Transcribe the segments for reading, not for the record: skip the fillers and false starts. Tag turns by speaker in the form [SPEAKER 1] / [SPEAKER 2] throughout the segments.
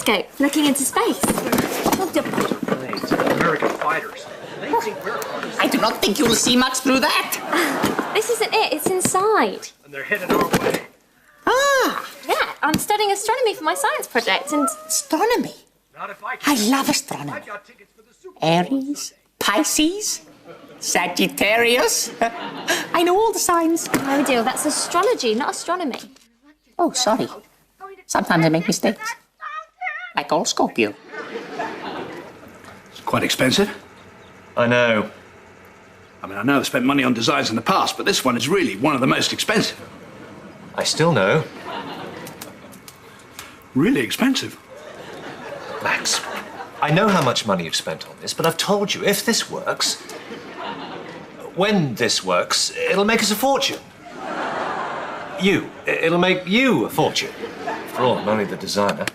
[SPEAKER 1] telescope looking into space.
[SPEAKER 2] American fighters. They think we're artists.
[SPEAKER 3] I do not think you'll see much through that.
[SPEAKER 1] This isn't it, it's inside.
[SPEAKER 2] And they're headed our way.
[SPEAKER 3] Ah,
[SPEAKER 1] Yeah, I'm studying astronomy for my science project and...
[SPEAKER 3] astronomy.
[SPEAKER 2] Not if I can.
[SPEAKER 3] I love astronomy.
[SPEAKER 2] I got tickets for the Super Bowl
[SPEAKER 3] Aries, Pisces, Sagittarius. I know all the signs.
[SPEAKER 1] No, deal, that's astrology, not astronomy.
[SPEAKER 3] Oh, sorry. Sometimes I make mistakes. Like all Scorpio.
[SPEAKER 2] It's quite expensive.
[SPEAKER 4] I know.
[SPEAKER 2] I mean, I know I've spent money on designs in the past, but this one is really one of the most expensive.
[SPEAKER 4] I still know.
[SPEAKER 2] Really expensive.
[SPEAKER 4] Max, I know how much money you've spent on this, but I've told you, if this works, when this works, it'll make us a fortune. It'll make you a fortune. After all, I'm only the designer.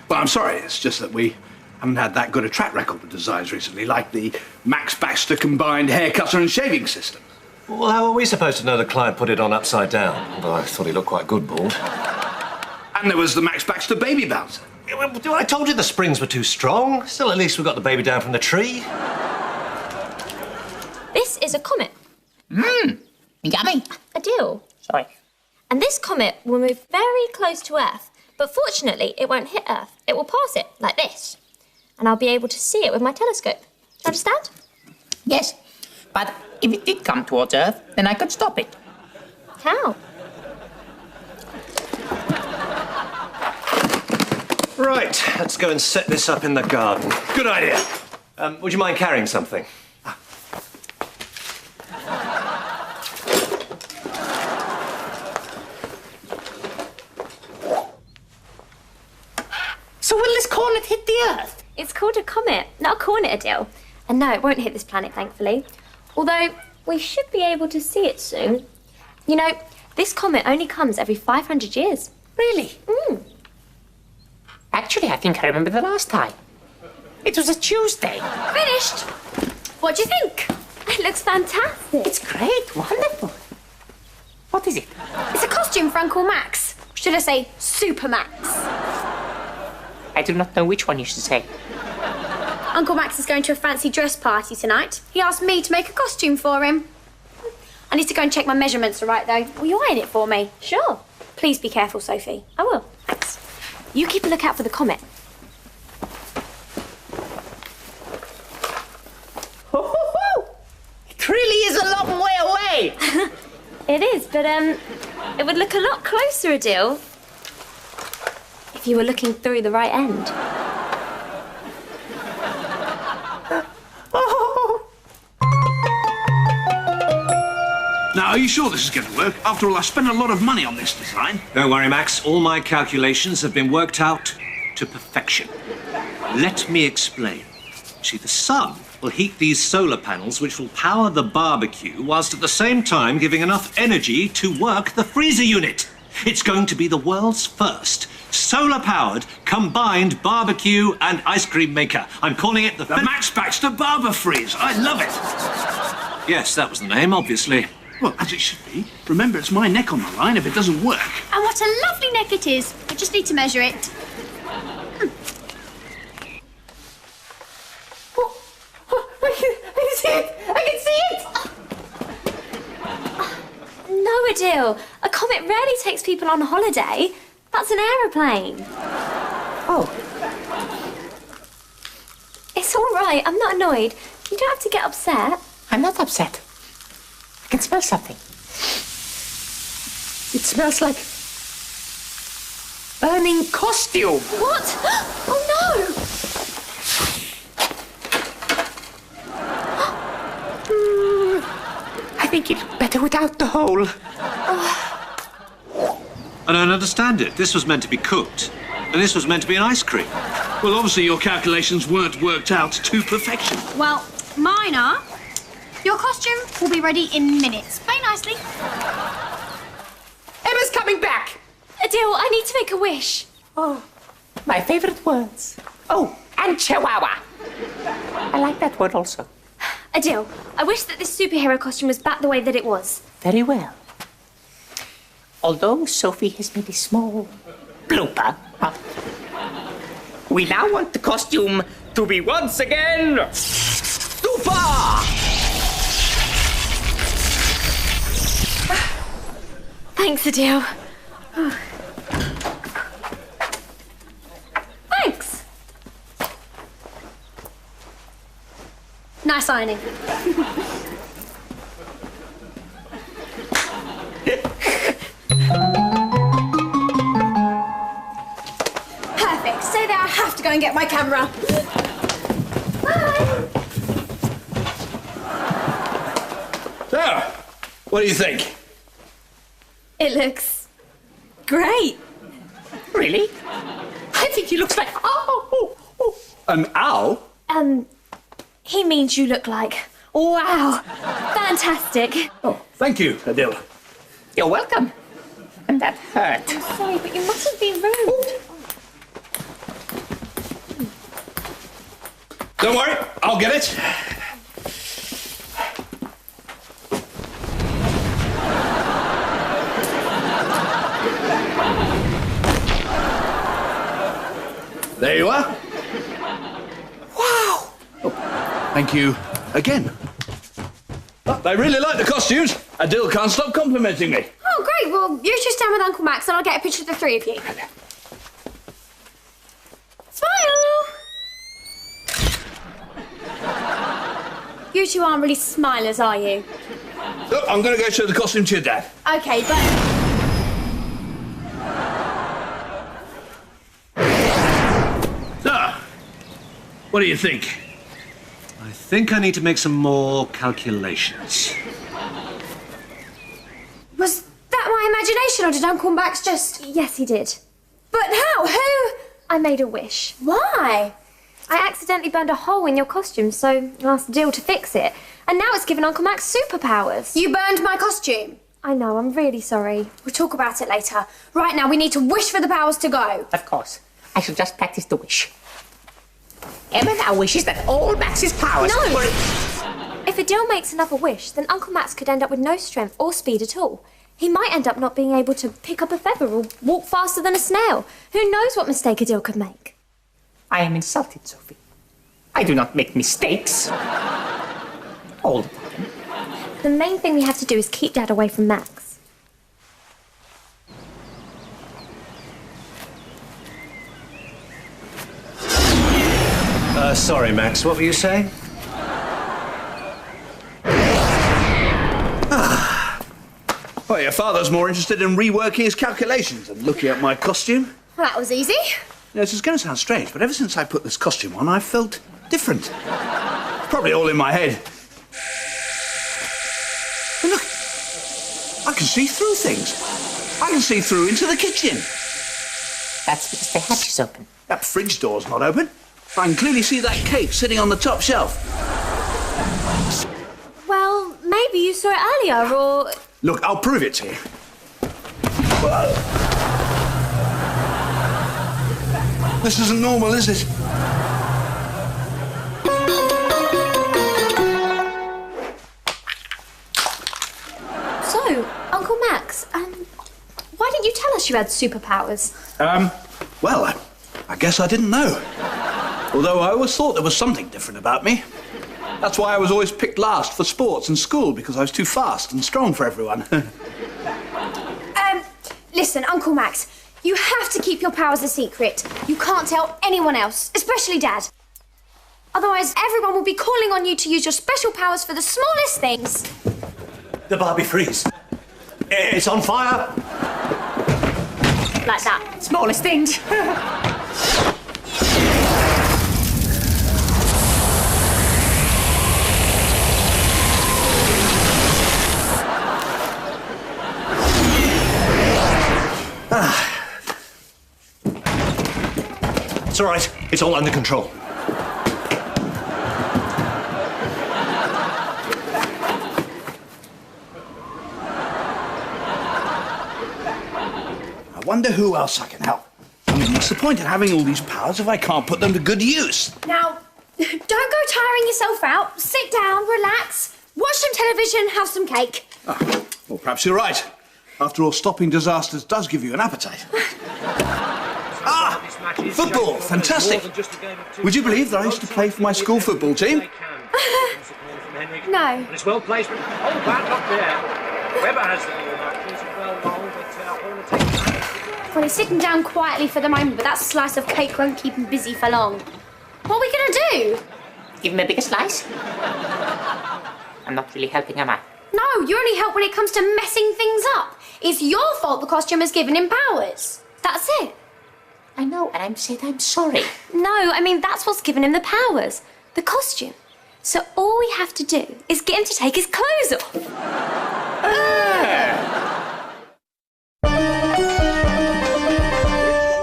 [SPEAKER 2] Well, I'm sorry, it's just that we haven't had that good a track record with designs recently, like the Max Baxter combined hair cutter and shaving system.
[SPEAKER 4] Well, how are we supposed to know the client put it on upside down? Although I thought he looked quite good, bald.
[SPEAKER 2] And there was the Max Baxter baby bouncer.
[SPEAKER 4] I told you the springs were too strong. Still, at least we got the baby down from the tree.
[SPEAKER 1] This is a comet.
[SPEAKER 3] Yummy.
[SPEAKER 1] A deal.
[SPEAKER 3] Sorry.
[SPEAKER 1] And this comet will move very close to Earth, but fortunately it won't hit Earth. It will pass it, like this. And I'll be able to see it with my telescope. Do you understand?
[SPEAKER 3] Yes, but if it did come towards Earth, then I could stop it.
[SPEAKER 1] How?
[SPEAKER 4] Right, let's go and set this up in the garden.
[SPEAKER 2] Good idea.
[SPEAKER 4] Would you mind carrying something?
[SPEAKER 3] So will this cornet hit the Earth?
[SPEAKER 1] It's called a comet, not a cornet, Adele. And no, it won't hit this planet, thankfully. Although, we should be able to see it soon. You know, this comet only comes every 500 years.
[SPEAKER 3] Really?
[SPEAKER 1] Mm.
[SPEAKER 3] Actually, I think I remember the last time. It was a Tuesday.
[SPEAKER 1] Finished! What do you think? It looks fantastic.
[SPEAKER 3] It's great, wonderful. What is it?
[SPEAKER 1] It's a costume for Uncle Max. Should I say Super Max?
[SPEAKER 3] I do not know which one you should say.
[SPEAKER 1] Uncle Max is going to a fancy dress party tonight. He asked me to make a costume for him. I need to go and check my measurements are right, though. Will you iron it for me? Sure. Please be careful, Sophie. I will. Thanks. You keep a lookout for the comet.
[SPEAKER 3] It really is a long way away.
[SPEAKER 1] It is, but it would look a lot closer, Adele, if you were looking through the right end.
[SPEAKER 2] Now, are you sure this is going to work? After all, I spent a lot of money on this design.
[SPEAKER 4] Don't worry, Max. All my calculations have been worked out to perfection. Let me explain. See, the sun will heat these solar panels, which will power the barbecue, whilst at the same time giving enough energy to work the freezer unit. It's going to be the world's first solar-powered combined barbecue and ice cream maker. I'm calling it the
[SPEAKER 2] Max Baxter Barber Freeze. I love it.
[SPEAKER 4] Yes, that was the name, obviously.
[SPEAKER 2] Well, as it should be. Remember, it's my neck on the line if it doesn't work.
[SPEAKER 1] And what a lovely neck it is. We just need to measure it.
[SPEAKER 3] I can see it! I can see it!
[SPEAKER 1] No, Adele. A comet rarely takes people on holiday. That's an aeroplane.
[SPEAKER 3] Oh,
[SPEAKER 1] It's all right. I'm not annoyed. You don't have to get upset.
[SPEAKER 3] I'm not upset. I can smell something. It smells like burning costume.
[SPEAKER 1] What? Oh, no!
[SPEAKER 3] I think it's better without the hole.
[SPEAKER 4] I don't understand it. This was meant to be cooked, and this was meant to be an ice cream.
[SPEAKER 2] Well, obviously your calculations weren't worked out to perfection.
[SPEAKER 1] Well, mine are. Your costume will be ready in minutes. Very nicely.
[SPEAKER 3] Emma's coming back.
[SPEAKER 1] Adele, I need to make a wish.
[SPEAKER 3] Oh, my favorite words. Oh, and chihuahua. I like that word also.
[SPEAKER 1] Adele, I wish that this superhero costume was back the way that it was.
[SPEAKER 3] Very well. Although Sophie has made a small blooper, We now want the costume to be once again super!
[SPEAKER 1] Thanks, Adele. Oh. Thanks. Nice ironing. Perfect. Stay there. I have to go and get my camera. Bye.
[SPEAKER 2] So, what do you think?
[SPEAKER 1] It looks great.
[SPEAKER 3] Really? I think he looks like... Oh.
[SPEAKER 2] An owl?
[SPEAKER 1] He means you look like... Wow. Fantastic.
[SPEAKER 2] Oh, thank you, Adele.
[SPEAKER 3] You're welcome. And that hurt.
[SPEAKER 1] I'm sorry, but you mustn't be rude.
[SPEAKER 2] Don't worry, I'll get it. There you are.
[SPEAKER 3] Wow.
[SPEAKER 2] Oh, thank you again. Oh, they really like the costumes. Adele can't stop complimenting me.
[SPEAKER 1] Oh, great. Well, you two stand with Uncle Max and I'll get a picture of the three of you. Smile! You two aren't really smilers, are you?
[SPEAKER 2] Look, I'm going to go show the costume to your dad.
[SPEAKER 1] Okay, but...
[SPEAKER 2] So, what do you think?
[SPEAKER 4] I think I need to make some more calculations.
[SPEAKER 1] Was that my imagination or did Uncle Max just... Yes, he did. But how? Who? I made a wish. Why? I accidentally burned a hole in your costume, so I asked Dill to fix it. And now it's given Uncle Max superpowers.
[SPEAKER 5] You burned my costume.
[SPEAKER 1] I know, I'm really sorry.
[SPEAKER 5] We'll talk about it later. Right now, we need to wish for the powers to go.
[SPEAKER 3] Of course. I shall just practice the wish. Emma now wishes that all Max's powers...
[SPEAKER 1] No!
[SPEAKER 3] were...
[SPEAKER 1] If Adele makes another wish, then Uncle Max could end up with no strength or speed at all. He might end up not being able to pick up a feather or walk faster than a snail. Who knows what mistake Adele could make?
[SPEAKER 3] I am insulted, Sophie. I do not make mistakes. All the time.
[SPEAKER 1] The main thing we have to do is keep Dad away from Max.
[SPEAKER 4] Sorry, Max, what were you saying?
[SPEAKER 2] Well, your father's more interested in reworking his calculations than looking at my costume.
[SPEAKER 5] Well, that was easy.
[SPEAKER 2] Yes, it's going to sound strange, but ever since I put this costume on, I've felt different. Probably all in my head. But look, I can see through things. I can see through into the kitchen.
[SPEAKER 3] That's because the hatch is open.
[SPEAKER 2] That fridge door's not open. I can clearly see that cake sitting on the top shelf.
[SPEAKER 1] Well, maybe you saw it earlier, or...
[SPEAKER 2] Look, I'll prove it to you. This isn't normal, is it?
[SPEAKER 1] So, Uncle Max, why didn't you tell us you had superpowers?
[SPEAKER 2] Well, I guess I didn't know. Although I always thought there was something different about me. That's why I was always picked last for sports and school, because I was too fast and strong for everyone.
[SPEAKER 5] Listen, Uncle Max, you have to keep your powers a secret. You can't tell anyone else, especially Dad. Otherwise, everyone will be calling on you to use your special powers for the smallest things.
[SPEAKER 4] The Barbie freeze. It's on fire.
[SPEAKER 1] Like that.
[SPEAKER 3] Smallest things.
[SPEAKER 4] It's all right. It's all under control.
[SPEAKER 2] I wonder who else I can help. I mean, what's the point in having all these powers if I can't put them to good use?
[SPEAKER 5] Now, don't go tiring yourself out. Sit down, relax, watch some television, have some cake.
[SPEAKER 2] Well, perhaps you're right. After all, stopping disasters does give you an appetite. Football, fantastic. Would you believe that I used to play for my school football team?
[SPEAKER 5] No.
[SPEAKER 4] It's well placed. Oh, bad luck there. Webber has the ball now. It's well long, but Horner takes.
[SPEAKER 5] Well, he's sitting down quietly for the moment, but that slice of cake won't keep him busy for long. What are we going to do?
[SPEAKER 3] Give him a bigger slice? I'm not really helping, am I?
[SPEAKER 5] No, you only help when it comes to messing things up. It's your fault the costume has given him powers. That's it.
[SPEAKER 3] I know, and I'm sorry.
[SPEAKER 1] No, I mean, that's what's given him the powers. The costume. So all we have to do is get him to take his clothes off.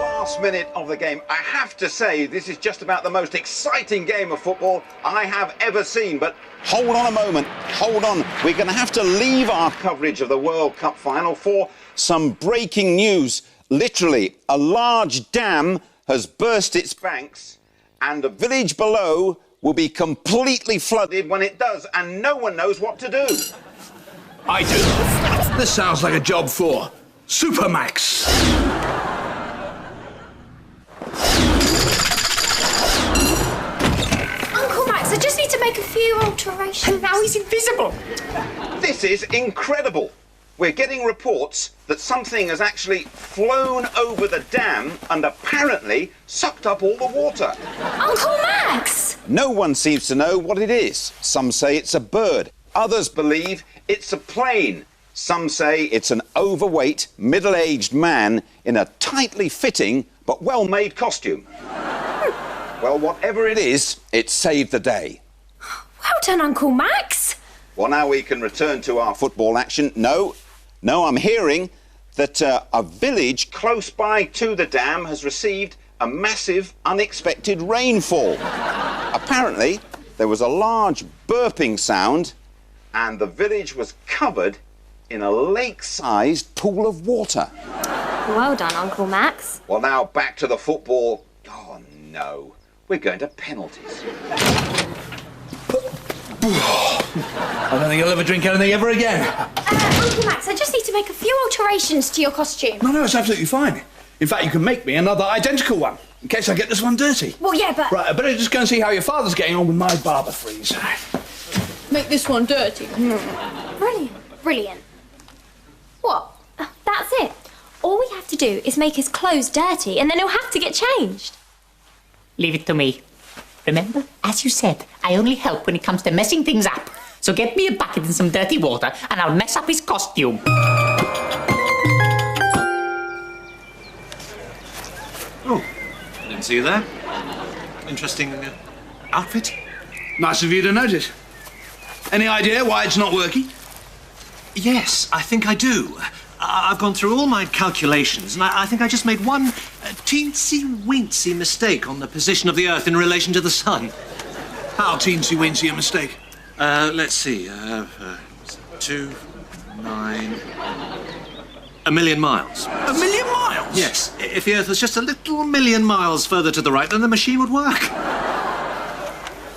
[SPEAKER 6] Last minute of the game. I have to say, this is just about the most exciting game of football I have ever seen. But hold on a moment. Hold on. We're going to have to leave our coverage of the World Cup final for some breaking news. Literally, a large dam has burst its banks and the village below will be completely flooded when it does, and no one knows what to do.
[SPEAKER 2] I do. This sounds like a job for Supermax.
[SPEAKER 5] Uncle Max, I just need to make a few alterations.
[SPEAKER 3] And now he's invisible.
[SPEAKER 6] This is incredible. We're getting reports that something has actually flown over the dam and apparently sucked up all the water.
[SPEAKER 5] Uncle Max!
[SPEAKER 6] No one seems to know what it is. Some say it's a bird. Others believe it's a plane. Some say it's an overweight, middle-aged man in a tightly fitting but well-made costume. Well, whatever it is, it saved the day.
[SPEAKER 5] Well done, Uncle Max.
[SPEAKER 6] Well, now we can return to our football action. No, I'm hearing that a village close by to the dam has received a massive, unexpected rainfall. Apparently, there was a large burping sound and the village was covered in a lake-sized pool of water.
[SPEAKER 1] Well done, Uncle Max.
[SPEAKER 6] Well, now back to the football. Oh, no. We're going to penalties.
[SPEAKER 2] I don't think I'll ever drink anything ever again.
[SPEAKER 5] Uncle Max, I just need to make a few alterations to your costume.
[SPEAKER 2] No, it's absolutely fine. In fact, you can make me another identical one, in case I get this one dirty.
[SPEAKER 5] Well, yeah, but...
[SPEAKER 2] Right, I better just go and see how your father's getting on with my barber freeze.
[SPEAKER 1] Make this one dirty.
[SPEAKER 5] Brilliant. What?
[SPEAKER 1] That's it. All we have to do is make his clothes dirty, and then he'll have to get changed.
[SPEAKER 3] Leave it to me. Remember, as you said, I only help when it comes to messing things up. So get me a bucket and some dirty water, and I'll mess up his costume.
[SPEAKER 4] Oh, I didn't see you there. Interesting outfit.
[SPEAKER 2] Nice of you to notice. Any idea why it's not working?
[SPEAKER 4] Yes, I think I do. I've gone through all my calculations, and I think I just made one teensy-weensy mistake on the position of the Earth in relation to the Sun.
[SPEAKER 2] How teensy-weensy a mistake?
[SPEAKER 4] Let's see. 2, 9... 1,000,000 miles.
[SPEAKER 2] 1,000,000 miles?
[SPEAKER 4] Yes. If the Earth was just a little million miles further to the right, then the machine would work.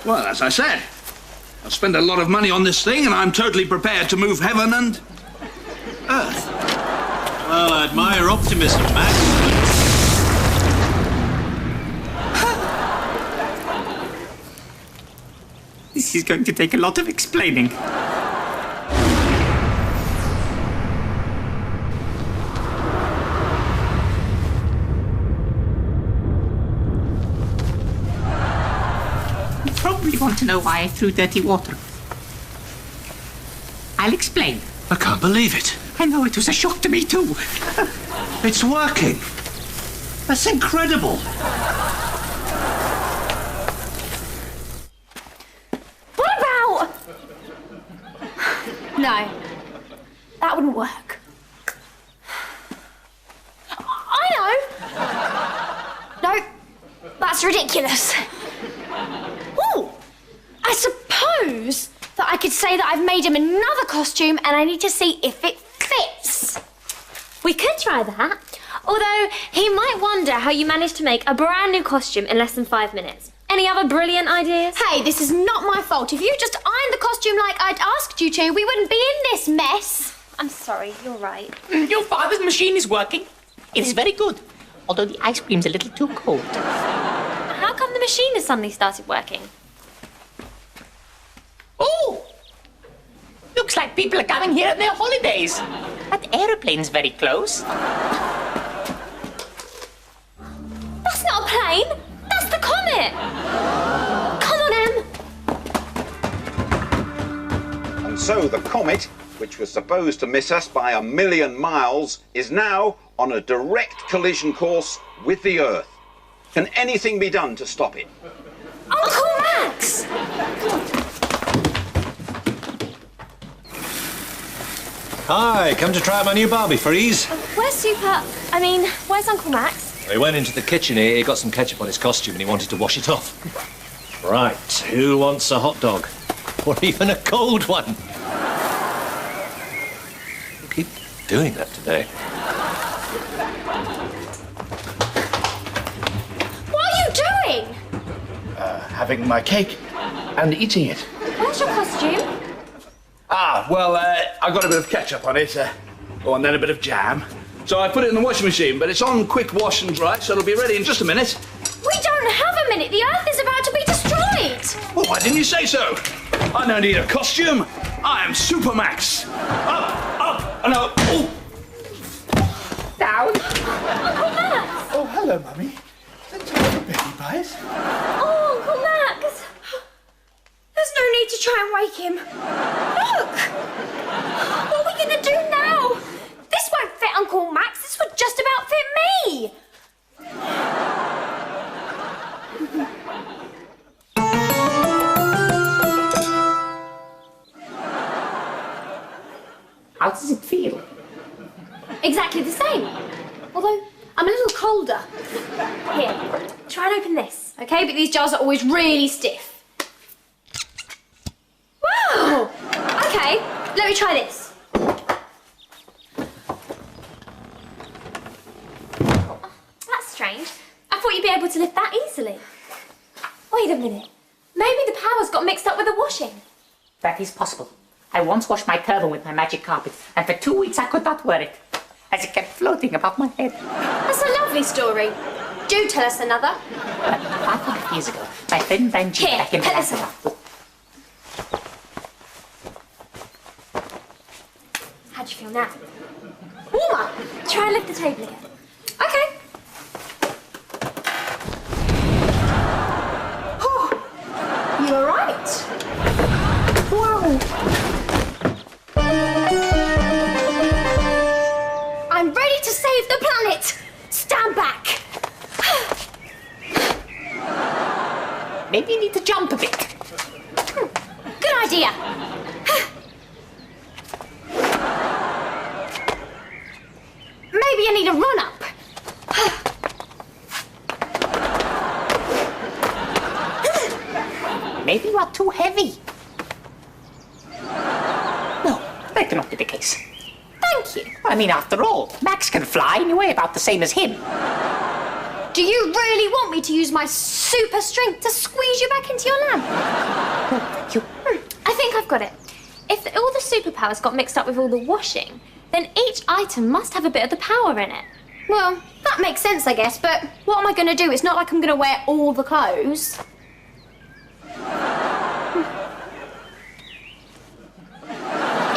[SPEAKER 2] Well, as I said, I've spent a lot of money on this thing, and I'm totally prepared to move heaven and earth.
[SPEAKER 4] Well, I admire optimism, Max.
[SPEAKER 3] This is going to take a lot of explaining. You probably want to know why I threw dirty water. I'll explain.
[SPEAKER 4] I can't believe it.
[SPEAKER 3] I know, it was a shock to me too.
[SPEAKER 4] It's working. That's incredible.
[SPEAKER 5] What about... No, that wouldn't work. I know. No, that's ridiculous. Ooh, I suppose that I could say that I've made him another costume and I need to see if it fits.
[SPEAKER 1] We could try that. Although, he might wonder how you managed to make a brand new costume in less than 5 minutes. Any other brilliant ideas?
[SPEAKER 5] Hey, this is not my fault. If you just ironed the costume like I'd asked you to, we wouldn't be in this mess.
[SPEAKER 1] I'm sorry, you're right.
[SPEAKER 3] Your father's machine is working. It is very good. although the ice cream's a little too cold.
[SPEAKER 1] How come the machine has suddenly started working?
[SPEAKER 3] Oh! Looks like people are coming here on their holidays. That aeroplane's very close.
[SPEAKER 1] That's not a plane! That's the comet! Come on, Em!
[SPEAKER 6] And so the comet, which was supposed to miss us by 1,000,000 miles, is now on a direct collision course with the Earth. Can anything be done to stop it?
[SPEAKER 1] Uncle Max!
[SPEAKER 4] Hi, come to try out my new Barbie freeze.
[SPEAKER 1] Where's where's Uncle Max?
[SPEAKER 4] He went into the kitchen here, he got some ketchup on his costume and he wanted to wash it off. Right, who wants a hot dog? Or even a cold one? You keep doing that today.
[SPEAKER 1] What are you doing?
[SPEAKER 2] Having my cake and eating it.
[SPEAKER 1] Where's your costume?
[SPEAKER 2] I got a bit of ketchup on it, and then a bit of jam. So I put it in the washing machine, but it's on quick wash and dry, so it'll be ready in just a minute.
[SPEAKER 1] We don't have a minute. The Earth is about to be destroyed.
[SPEAKER 2] Oh, why didn't you say so? I don't need a costume. I am Super Max. Up, and up. Oh.
[SPEAKER 3] Down.
[SPEAKER 1] Uncle Max!
[SPEAKER 2] Oh, hello, Mummy. Let's have a baby bite.
[SPEAKER 1] Oh, Uncle Max! There's no need to try and wake him. Look! What are we going to do now? This won't fit Uncle Max. This would just about fit me.
[SPEAKER 3] How does it feel?
[SPEAKER 1] Exactly the same. Although, I'm a little colder. Here, try and open this, okay? But these jars are always really stiff. Wow! Okay, let me try this. That's strange. I thought you'd be able to lift that easily. Wait a minute. Maybe the power's got mixed up with the washing.
[SPEAKER 3] That is possible. I once washed my turban with my magic carpet, and for 2 weeks I could not wear it, as it kept floating above my head.
[SPEAKER 1] That's a lovely story. Do tell us another.
[SPEAKER 3] 500 years ago, my friend ran Genie back in
[SPEAKER 1] Here, listen. How do you feel now? Warmer. Try and lift the table again. Okay. Oh, you were right. Wow. I'm ready to save the planet. Stand back.
[SPEAKER 3] Maybe you need to jump a bit.
[SPEAKER 1] Good idea. Maybe I need a run-up.
[SPEAKER 3] Maybe you are too heavy. No, that cannot be the case.
[SPEAKER 1] Thank you.
[SPEAKER 3] I mean, after all, Max can fly and you weigh about the same as him.
[SPEAKER 1] Do you really want me to use my super strength to squeeze you back into your lamp?
[SPEAKER 3] You...
[SPEAKER 1] I think I've got it. If all the superpowers got mixed up with all the washing, then each item must have a bit of the power in it. Well, that makes sense, I guess, but what am I going to do? It's not like I'm going to wear all the clothes.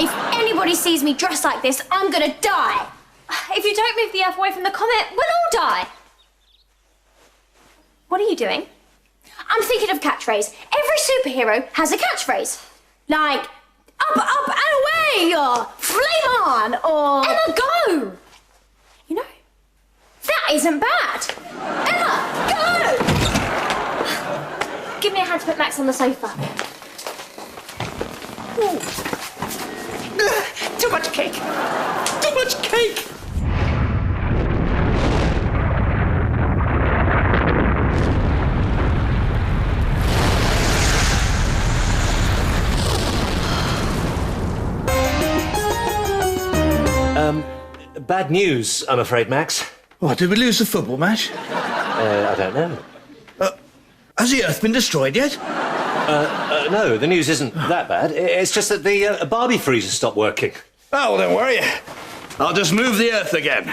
[SPEAKER 1] If anybody sees me dressed like this, I'm going to die. If you don't move the Earth away from the comet, we'll all die. What are you doing? I'm thinking of catchphrase. Every superhero has a catchphrase. Like, up, up, and away, or flame on, or Emma, go! You know, that isn't bad. Emma, go! Give me a hand to put Max on the sofa.
[SPEAKER 3] Ooh. Too much cake! Too much cake!
[SPEAKER 4] Bad news, I'm afraid, Max.
[SPEAKER 2] What, did we lose the football match?
[SPEAKER 4] I don't know.
[SPEAKER 2] Has the Earth been destroyed yet?
[SPEAKER 4] No, the news isn't that bad. It's just that the Barbie freezer stopped working.
[SPEAKER 2] Oh, well, don't worry. I'll just move the Earth again.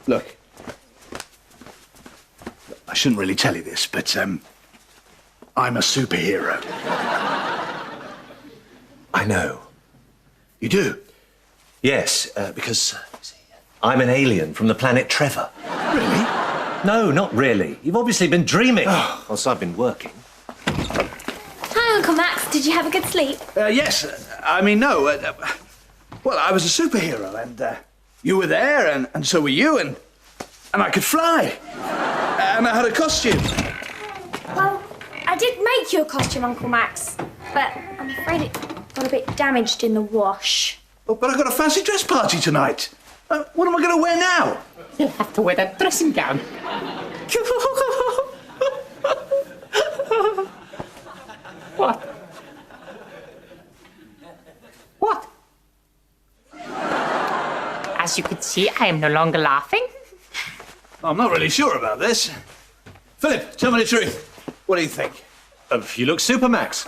[SPEAKER 2] Look. I shouldn't really tell you this, but, I'm a superhero.
[SPEAKER 7] I know.
[SPEAKER 2] You do?
[SPEAKER 7] Yes, because I'm an alien from the planet Trevor.
[SPEAKER 2] Really?
[SPEAKER 7] No, not really. You've obviously been dreaming whilst I've been working.
[SPEAKER 5] Hi, Uncle Max. Did you have a good sleep?
[SPEAKER 2] Yes. I mean, no. Well, I was a superhero, and you were there, and so were you, and I could fly. And I had a costume.
[SPEAKER 5] Well, I did make you a costume, Uncle Max, but I'm afraid it got a bit damaged in the wash.
[SPEAKER 2] Oh, but I've got a fancy dress party tonight. What am I going to wear now?
[SPEAKER 3] You'll have to wear that dressing gown. What? What? As you can see, I am no longer laughing.
[SPEAKER 2] I'm not really sure about this. Philip, tell me the truth. What do you think?
[SPEAKER 7] You look super, Max.